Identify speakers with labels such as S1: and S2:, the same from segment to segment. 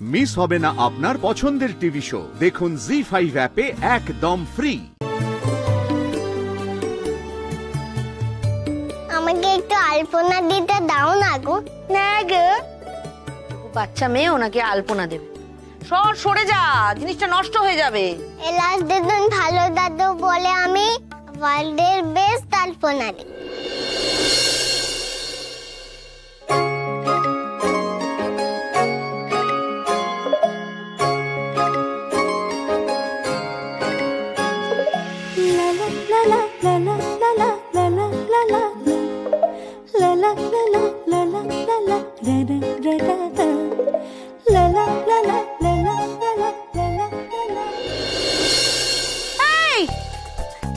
S1: Miss হবে না আপনার পছন্দের টিভি শো। দেখুন জি5 অ্যাপে একদম ফ্রি।
S2: আমাকে একটু আলপনা দিতে দাও না গো।
S3: না গো, বাচ্চা মেয়ে ওনাকে আলপনা দেবে? সরে যা, জিনিসটা নষ্ট হয়ে যাবে।
S2: এলাস দিদুন ভালো দাদু বলে আমি ওয়ার্ল্ডের বেস্ট আলপনা দিই।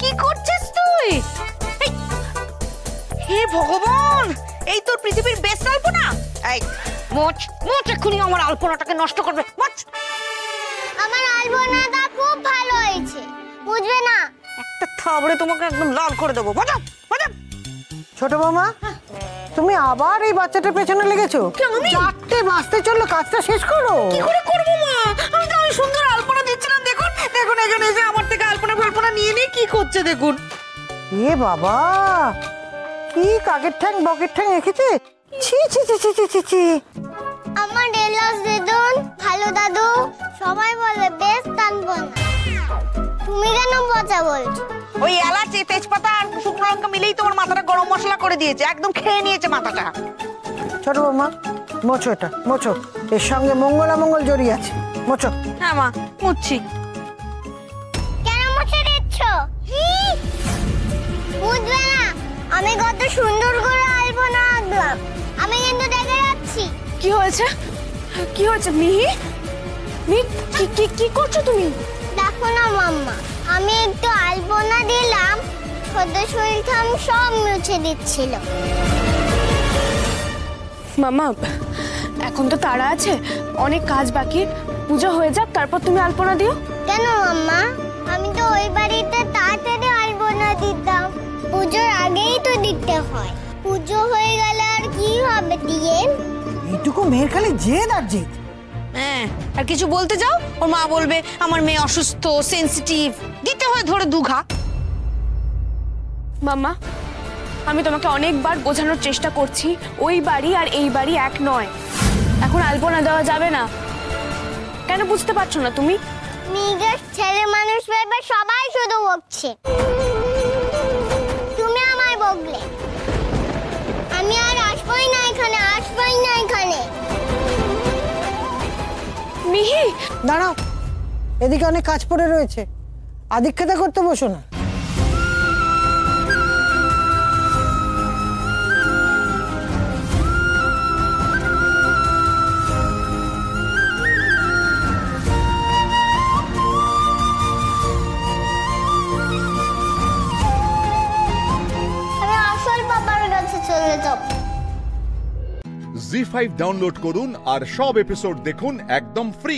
S3: কি করছিস তুই? হে ভগবান, এই তোর পৃথিবীর বেস্ট আলপনা? এই মোচ এক্ষুনি আমার আলপনাটাকে নষ্ট করবে।
S2: আমার আলপনাটা খুব ভালো হয়েছে, বুঝবে না?
S3: একটা থাবড়ে তোমাকে একদম লাল করে দেবো। বাজাও।
S4: ছোট বৌমা, তুমি আবার এই বাচ্চাটার পেছনে লেগেছো? 4টে বাজতে চললো, কাজটা শেষ করো।
S3: কি করে করবো মা? আমি তো সুন্দর আলপনা দিচ্ছিলাম। দেখুন এখানে এসে আমার থেকে আলপনা নিয়ে কি করছে দেখুন।
S4: এ বাবা, কি কাকের ঠ্যাং বকের ঠ্যাং রেখেছে। ছি ছি ছি ছি ছি ছি।
S2: আমার এলাস দিদুন ভালো দাদু সবাই বলে বেস্ট আলপনা। তুমি কেন পচা বলছো?
S3: ওই এলাচ, তেজপাতা আর শুকনো লঙ্কা মিলেই তোমার মাথাটা গরম মশলা করে দিয়েছে, একদম খেয়ে নিয়েছে মাথাটা।
S4: ছোট বৌমা, মোছো এটা, মোছো। এর সঙ্গে মঙ্গল জড়িয়ে আছে, মোছো।
S3: হ্যাঁ মা, মুছছি।
S2: কেন মুছে দিচ্ছ? বুঝবে না আমি কত সুন্দর করে আলপনা আঁকলাম। আমি কিন্তু দেখে যাচ্ছি।
S5: কি হয়েছে মিহি? কি করছো তুমি?
S2: দেখো না মাম্মা, আমি একটু আলপনা দিলাম, ছোট সুলতান সব মুছে দিচ্ছিল।
S5: মামা, এখন তো তাড়া আছে, অনেক কাজ বাকি। পূজা হয়ে যাক, তারপর তুমি আলপনা দিও।
S2: কেন মাম্মা? আমি তো ওই বাড়িতে তাড়াতাড়ি আলপনা দিতাম। পুজোর আগেই তো দিতে হয়। পুজো হয়ে গেলে আর কি হবে দিয়ে?
S4: এইটুকু মেয়ের খালি জেদ আর জেদ।
S3: হ্যাঁ, আর কিছু বলতে যাও ওর মা বলবে আমার মেয়ে অসুস্থ, সেনসিটিভ, দিতে হয় ধরে দুঘা।
S5: মামা, আমি তোমাকে অনেকবার বোঝানোর চেষ্টা করছি, ওই বাড়ি আর এই বাড়ি এক নয়। এখন আলপনা দেওয়া যাবে না। কেন বুঝতে পারছো না তুমি?
S2: নিজের ছেলে মানুষ ভেবে সবাই শুধু বকছে। তুমি আমায় বকলে। আমি আর আসবোই না এখানে।
S5: মিহি,
S4: দাঁড়াও, এদিকে অনেক কাজ পড়ে রয়েছে, আদিক্ষেতা করতে বসো না।
S2: আমি আসল বাবার কাছে চলে যাব।
S1: জি5 ডাউনলোড করুন আর সব এপিসোড দেখুন একদম ফ্রি।